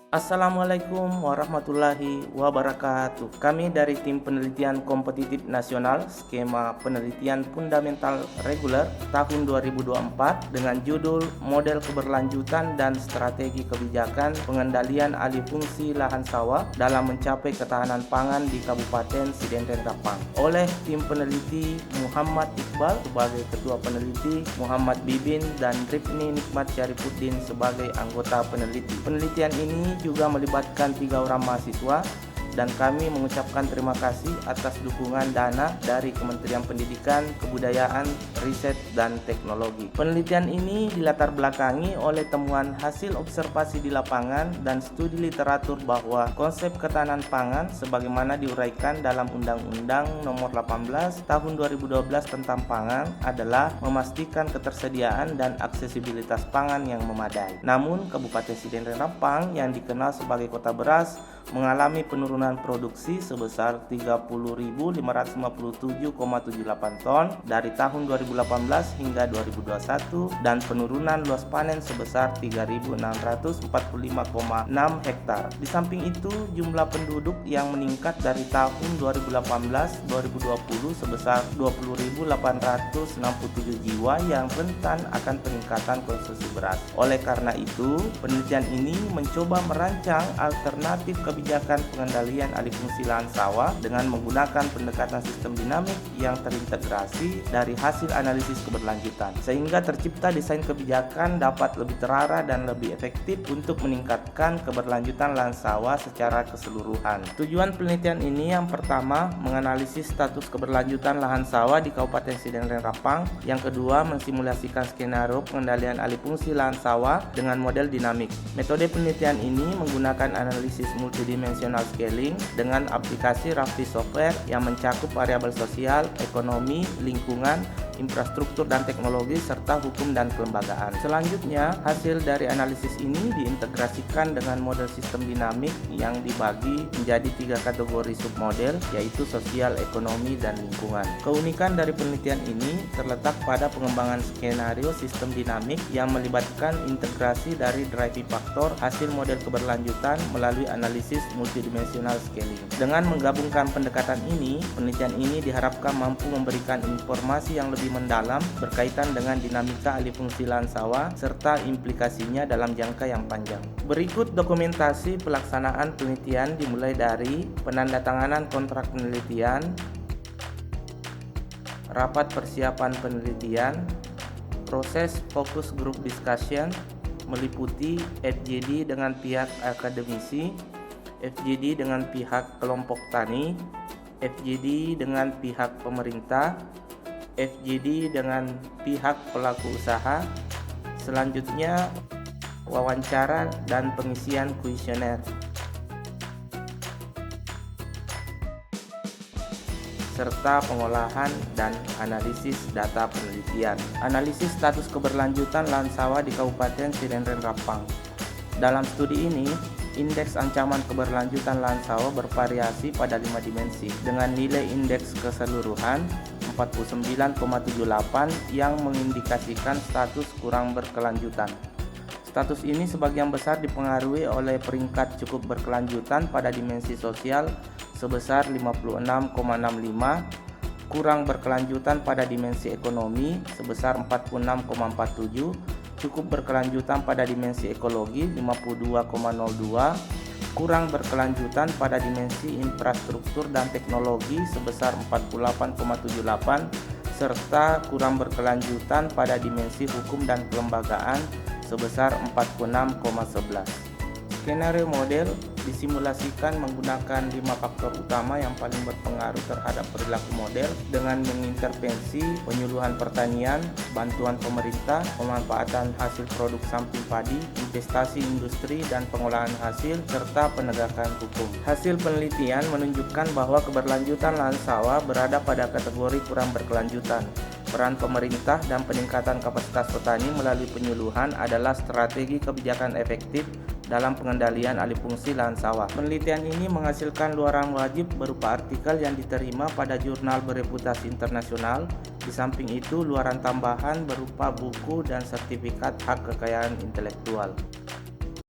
Assalamualaikum warahmatullahi wabarakatuh. Kami dari Tim Penelitian Kompetitif Nasional Skema Penelitian Fundamental Reguler tahun 2024 dengan judul Model Keberlanjutan dan Strategi Kebijakan Pengendalian Alih Fungsi Lahan Sawah dalam Mencapai Ketahanan Pangan di Kabupaten Sidendren Rapang oleh tim peneliti Muhammad Iqbal sebagai Ketua Peneliti, Muhammad Bibin dan Rifni Nikmat Syarifuddin sebagai anggota peneliti. Penelitian ini juga melibatkan 3 orang mahasiswa dan kami mengucapkan terima kasih atas dukungan dana dari Kementerian Pendidikan, Kebudayaan, Riset, dan Teknologi. Penelitian ini dilatar belakangi oleh temuan hasil observasi di lapangan dan studi literatur bahwa konsep ketahanan pangan sebagaimana diuraikan dalam Undang-Undang Nomor 18 Tahun 2012 tentang pangan adalah memastikan ketersediaan dan aksesibilitas pangan yang memadai. Namun, Kabupaten Sidendren Rapang yang dikenal sebagai kota beras mengalami penurunan produksi sebesar 30.557,78 ton dari tahun 2018 hingga 2021 dan penurunan luas panen sebesar 3.645,6 hektar. Di samping itu, jumlah penduduk yang meningkat dari tahun 2018-2020 sebesar 20.867 jiwa yang rentan akan peningkatan konsumsi beras. Oleh karena itu, penelitian ini mencoba merancang alternatif kebijakan pengendalian alih fungsi lahan sawah dengan menggunakan pendekatan sistem dinamik yang terintegrasi dari hasil analisis keberlanjutan, sehingga tercipta desain kebijakan dapat lebih terarah dan lebih efektif untuk meningkatkan keberlanjutan lahan sawah secara keseluruhan. Tujuan penelitian ini yang pertama, menganalisis status keberlanjutan lahan sawah di Kabupaten Sidendren Rapang. Yang kedua, mensimulasikan skenario pengendalian alih fungsi lahan sawah dengan model dinamik. Metode penelitian ini menggunakan analisis multidimensional scaling dengan aplikasi Rafti software yang mencakup variabel sosial, ekonomi, lingkungan, infrastruktur dan teknologi, serta hukum dan kelembagaan. Selanjutnya, hasil dari analisis ini diintegrasikan dengan model sistem dinamik yang dibagi menjadi 3 kategori submodel, yaitu sosial, ekonomi, dan lingkungan. Keunikan dari penelitian ini terletak pada pengembangan skenario sistem dinamik yang melibatkan integrasi dari driving factor hasil model keberlanjutan melalui analisis multidimensional scaling. Dengan menggabungkan pendekatan ini, penelitian ini diharapkan mampu memberikan informasi yang lebih mendalam berkaitan dengan dinamika alih fungsi lahan sawah serta implikasinya dalam jangka yang panjang. Berikut dokumentasi pelaksanaan penelitian dimulai dari penandatanganan kontrak penelitian, rapat persiapan penelitian, proses focus group discussion meliputi FGD dengan pihak akademisi, FGD dengan pihak kelompok tani, FGD dengan pihak pemerintah, FGD dengan pihak pelaku usaha. Selanjutnya, wawancara dan pengisian kuesioner, serta pengolahan dan analisis data penelitian. Analisis status keberlanjutan lahan sawah di Kabupaten Sidendren Rapang. Dalam studi ini, indeks ancaman keberlanjutan lahan sawah bervariasi pada 5 dimensi dengan nilai indeks keseluruhan 49,78 yang mengindikasikan status kurang berkelanjutan. Status ini sebagian besar dipengaruhi oleh peringkat cukup berkelanjutan pada dimensi sosial sebesar 56,65, kurang berkelanjutan pada dimensi ekonomi sebesar 46,47, cukup berkelanjutan pada dimensi ekologi 52,02, kurang berkelanjutan pada dimensi infrastruktur dan teknologi sebesar 48,78, serta kurang berkelanjutan pada dimensi hukum dan kelembagaan sebesar 46,11. Skenario model disimulasikan menggunakan 5 faktor utama yang paling berpengaruh terhadap perilaku model dengan mengintervensi penyuluhan pertanian, bantuan pemerintah, pemanfaatan hasil produk samping padi, investasi industri dan pengolahan hasil, serta penegakan hukum. Hasil penelitian menunjukkan bahwa keberlanjutan lahan sawah berada pada kategori kurang berkelanjutan. Peran pemerintah dan peningkatan kapasitas petani melalui penyuluhan adalah strategi kebijakan efektif dalam pengendalian alih fungsi lahan sawah. Penelitian ini menghasilkan luaran wajib berupa artikel yang diterima pada jurnal bereputasi internasional. Di samping itu, luaran tambahan berupa buku dan sertifikat hak kekayaan intelektual.